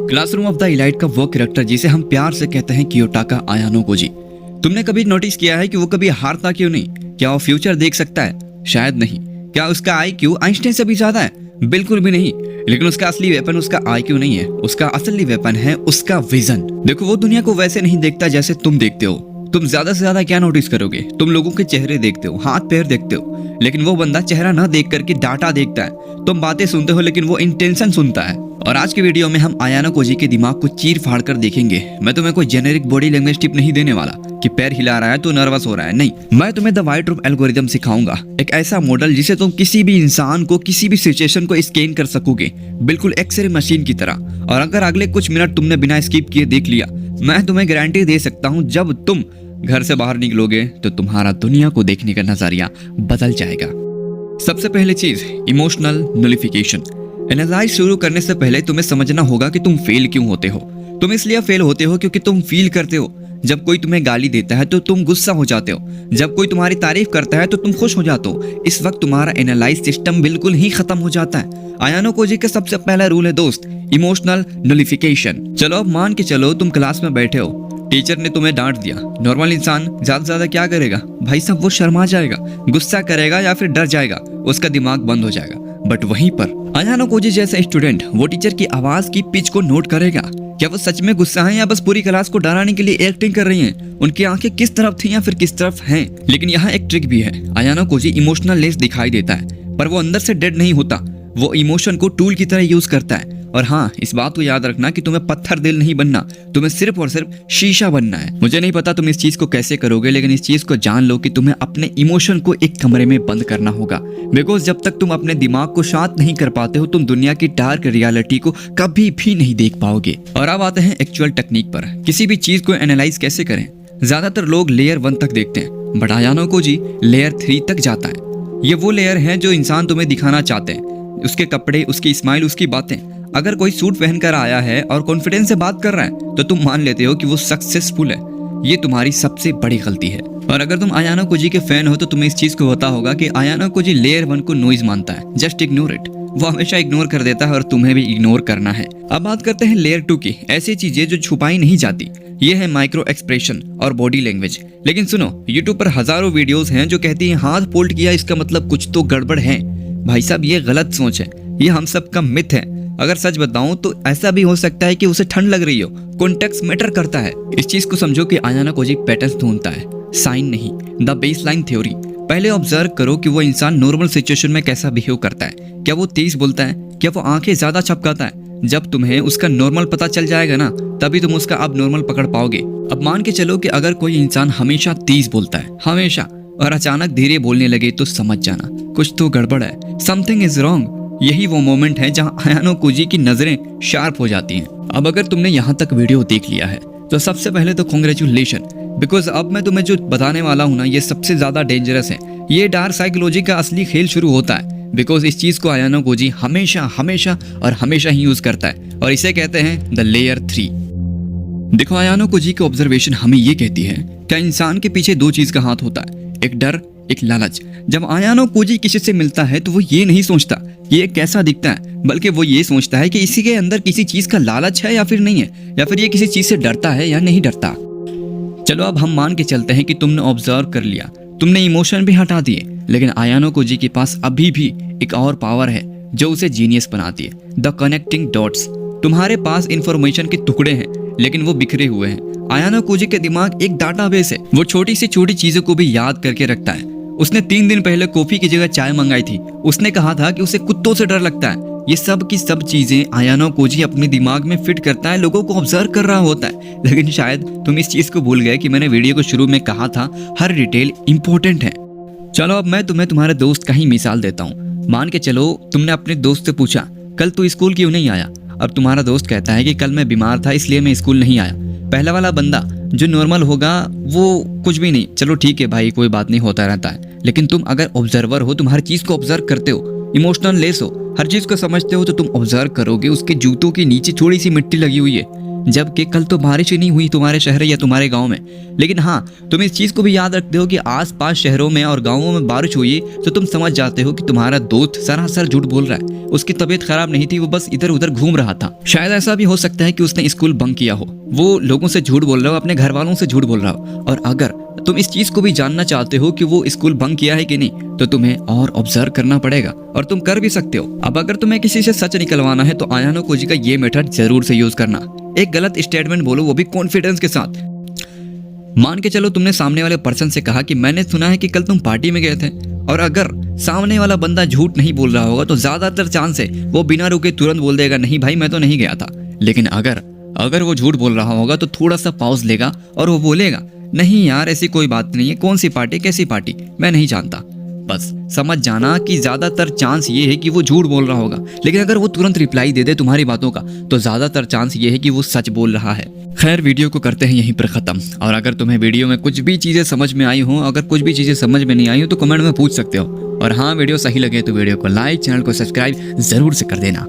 Classroom of the elite का वो character जिसे हम प्यार से कहते हैं कियोटाका आयानो कोजी। तुमने कभी नोटिस किया है कि वो कभी हारता क्यों नहीं? क्या वो फ्यूचर देख सकता है? शायद नहीं। क्या उसका आईक्यू आइंस्टाइन से भी ज्यादा है? बिल्कुल भी नहीं। लेकिन उसका असली वेपन उसका आईक्यू नहीं है, उसका असली वेपन है उसका विजन। देखो, वो दुनिया को वैसे नहीं देखता जैसे तुम देखते हो। तुम ज्यादा से ज्यादा क्या नोटिस करोगे? तुम लोगों के चेहरे देखते हो, हाथ पैर देखते हो, लेकिन वो बंदा चेहरा ना देख करके डाटा देखता है। तुम बातें सुनते हो लेकिन वो इंटेंशन सुनता है। और आज की वीडियो में हम आयानो कोजी के दिमाग को चीर फाड़ कर देखेंगे। मैं तुम्हें कोई जेनेरिक बॉडी लैंग्वेज टिप नहीं देने वाला कि पैर हिला रहा है तो नर्वस हो रहा है, नहीं। मैं तुम्हें द व्हाइट रूम एल्गोरिथम सिखाऊंगा, एक ऐसा मॉडल जिसे तुम किसी भी इंसान को किसी भी सिचुएशन को स्कैन कर सकोगे, बिल्कुल एक्सरे मशीन की तरह। और अगर अगले कुछ मिनट तुमने बिना स्किप किए देख लिया, मैं तुम्हें गारंटी दे सकता हूँ जब तुम घर से बाहर निकलोगे तो तुम्हारा दुनिया को देखने का नजरिया बदल जाएगा। सबसे पहले चीज, इमोशनल नलिफिकेशन। एनालाइज शुरू करने से पहले तुम्हें समझना होगा कि तुम फेल क्यों होते हो। तुम इसलिए फेल होते हो क्योंकि तुम फील करते हो। जब कोई तुम्हें गाली देता है तो तुम गुस्सा हो जाते हो, जब कोई तुम्हारी तारीफ करता है तो तुम खुश हो जाते हो। इस वक्त तुम्हारा एनालाइज सिस्टम बिल्कुल ही खत्म हो जाता है। आयानो कोजी का सबसे पहला रूल है दोस्त, इमोशनल नलिफिकेशन। चलो अब मान के चलो तुम क्लास में बैठे हो, टीचर ने तुम्हें डांट दिया। नॉर्मल इंसान ज्यादा से ज्यादा क्या करेगा भाई साहब? वो शर्मा जाएगा, गुस्सा करेगा या फिर डर जाएगा, उसका दिमाग बंद हो जाएगा। बट वहीं पर आयानो कोजी जैसा स्टूडेंट वो टीचर की आवाज की पिच को नोट करेगा। क्या वो सच में गुस्सा है या बस पूरी क्लास को डराने के लिए एक्टिंग कर रही हैं? उनकी आंखें किस तरफ थी या फिर किस तरफ हैं? लेकिन यहाँ एक ट्रिक भी है। आयानो कोजी इमोशनल लेस दिखाई देता है पर वो अंदर से डेड नहीं होता। वो इमोशन को टूल की तरह यूज करता है। और हाँ, इस बात को याद रखना कि तुम्हें पत्थर दिल नहीं बनना, तुम्हें सिर्फ और सिर्फ शीशा बनना है। मुझे नहीं पता तुम इस चीज को कैसे करोगे, लेकिन इस चीज को जान लो कि तुम्हें अपने इमोशन को एक कमरे में बंद करना होगा। बिकॉज जब तक तुम अपने दिमाग को शांत नहीं कर पाते हो, तुम दुनिया की डार्क रियलिटी को कभी भी नहीं देख पाओगे। और अब आते हैं एक्चुअल टेक्निक पर। किसी भी चीज को एनालाइज कैसे करें? ज्यादातर लोग लेयर 1 तक देखते हैं, बट आयानो कोजी लेयर 3 तक जाता है। ये वो लेयर है जो इंसान तुम्हें दिखाना चाहते हैं, उसके कपड़े, उसकी स्माइल, उसकी बातें। अगर कोई सूट पहनकर आया है और कॉन्फिडेंस से बात कर रहा है तो तुम मान लेते हो कि वो सक्सेसफुल है। ये तुम्हारी सबसे बड़ी गलती है। और अगर तुम आयानो कोजी के फैन हो तो तुम्हें इस चीज को पता होगा कि आयानो कोजी लेयर 1 को नॉइज मानता है। Just ignore it. वो हमेशा इग्नोर कर देता है और तुम्हें भी इग्नोर करना है। अब बात करते हैं लेयर 2 की, ऐसी चीजें जो छुपाई नहीं जाती। ये है माइक्रो एक्सप्रेशन और बॉडी लैंग्वेज। लेकिन सुनो, यूट्यूब पर हजारों वीडियोस हैं जो कहती हैं हाथ फोल्ड किया इसका मतलब कुछ तो गड़बड़ है। भाई साहब, ये गलत सोच है, ये हम सब का मिथ है। अगर सच बताऊं तो ऐसा भी हो सकता है कि उसे ठंड लग रही हो। कॉन्टेक्स्ट मैटर करता है। इस चीज को समझो कि आयानो कोजी पैटर्न्स ढूंढता है, साइन नहीं। The baseline theory. पहले ऑब्जर्व करो कि वो इंसान नॉर्मल सिचुएशन में कैसा बिहेव करता है। क्या वो तेज बोलता है? क्या वो आंखें ज्यादा छपकाता है? जब तुम्हें उसका नॉर्मल पता चल जाएगा ना, तभी तुम उसका अब नॉर्मल पकड़ पाओगे। अब मान के चलो कि अगर कोई इंसान हमेशा तेज बोलता है, हमेशा, और अचानक धीरे बोलने लगे तो समझ जाना कुछ तो गड़बड़ है, समथिंग इज रॉन्ग। यही वो मोमेंट है जहां आयानो कोजी की नजरें शार्प हो जाती हैं। अब अगर तुमने यहाँ तक वीडियो देख लिया है तो सबसे पहले तो कॉन्ग्रेचुलेशन, बिकॉज अब मैं तुम्हें जो बताने वाला हूँ ना, ये सबसे ज्यादा डेंजरस है। ये डार्क साइकोलॉजी का असली खेल शुरू होता है। बिकॉज इस चीज को आयानो कोजी हमेशा हमेशा और हमेशा ही यूज करता है, और इसे कहते हैं द लेयर 3। देखो, आयानो कोजी की ऑब्जर्वेशन हमें ये कहती है कि इंसान के पीछे 2 चीज का हाथ होता है, एक डर, एक लालच। जब आयानो कोजी किसी से मिलता है तो वो ये नहीं सोचता कि ये कैसा दिखता है, बल्कि वो ये सोचता है कि इसी के अंदर किसी चीज का लालच है या फिर नहीं है, या फिर ये किसी चीज से डरता है या नहीं डरता। चलो अब हम मान के चलते हैं कि तुमने ऑब्जर्व कर लिया, तुमने इमोशन भी हटा दिए, लेकिन आयानो कोजी के पास अभी भी एक और पावर है जो उसे जीनियस बनाती है, द कनेक्टिंग डॉट्स। तुम्हारे पास इंफॉर्मेशन के टुकड़े हैं लेकिन वो बिखरे हुए हैं। आयानो कोजी के दिमाग एक डाटाबेस है। वो छोटी से छोटी चीजों को भी याद करके रखता है। उसने 3 दिन पहले कॉफी की जगह चाय मंगाई थी। उसने कहा था कि उसे कुत्तों से डर लगता है। ये सब की सब चीजें आयानो कोजी अपने दिमाग में फिट करता है, लोगों को ऑब्जर्व कर रहा होता है। लेकिन शायद तुम इस चीज को भूल गए कि मैंने वीडियो को शुरू में कहा था, हर डिटेल इंपॉर्टेंट है। चलो अब मैं तुम्हें तुम्हारे दोस्त का ही मिसाल देता हूँ। मान के चलो तुमने अपने दोस्त से पूछा, कल तू स्कूल क्यों नहीं आया? अब तुम्हारा दोस्त कहता है कि कल मैं बीमार था इसलिए मैं स्कूल नहीं आया। पहला वाला बंदा जो नॉर्मल होगा वो कुछ भी नहीं, चलो ठीक है भाई, कोई बात नहीं, होता रहता है। लेकिन तुम अगर ऑब्जर्वर हो, तुम हर चीज को ऑब्जर्व करते हो, इमोशनल लेस हो, हर चीज को समझते हो, तो तुम ऑब्जर्व करोगे उसके जूतों के नीचे थोड़ी सी मिट्टी लगी हुई है। जबकि कल तो बारिश ही नहीं हुई तुम्हारे शहर या तुम्हारे गांव में। लेकिन हाँ, तुम इस चीज को भी याद रखते हो कि आसपास शहरों में और गांवों में बारिश हुई तो तुम समझ जाते हो कि तुम्हारा दोस्त सरासर झूठ बोल रहा है। उसकी तबीयत खराब नहीं थी, वो बस इधर उधर घूम रहा था। शायद ऐसा भी हो सकता है कि उसने स्कूल बंक किया हो, वो लोगों से झूठ बोल रहा हो, अपने घर वालों से झूठ बोल रहा हो। और अगर तुम इस चीज को भी जानना चाहते हो कि वो स्कूल बंक किया है कि नहीं, तो तुम्हें और ऑब्जर्व करना पड़ेगा, और तुम कर भी सकते हो। अब अगर तुम्हें किसी से सच निकलवाना है तो आयानो कोजी का ये मेथड जरूर से यूज करना। एक गलत स्टेटमेंट बोलो, वो भी कॉन्फिडेंस के साथ। मान के चलो तुमने सामने वाले पर्सन से कहा कि मैंने सुना है कि कल तुम पार्टी में गए थे, और अगर सामने वाला बंदा झूठ नहीं बोल रहा होगा तो ज्यादातर चांस है वो बिना रुके तुरंत बोल देगा नहीं भाई मैं तो नहीं गया था। लेकिन अगर वो झूठ बोल रहा होगा तो थोड़ा सा पॉज लेगा और वो बोलेगा नहीं यार ऐसी कोई बात नहीं है, कौन सी पार्टी, कैसी पार्टी, मैं नहीं जानता। बस समझ जाना कि ज्यादातर चांस ये है कि वो झूठ बोल रहा होगा। लेकिन अगर वो तुरंत रिप्लाई दे दे तुम्हारी बातों का तो ज्यादातर चांस ये है कि वो सच बोल रहा है। खैर, वीडियो को करते हैं यहीं पर खत्म। और अगर तुम्हें वीडियो में कुछ भी चीजें समझ में आई हो, अगर कुछ भी चीजें समझ में नहीं आई हो तो कमेंट में पूछ सकते हो। और हाँ, वीडियो सही लगे तो वीडियो को लाइक, चैनल को सब्सक्राइब जरूर से कर देना।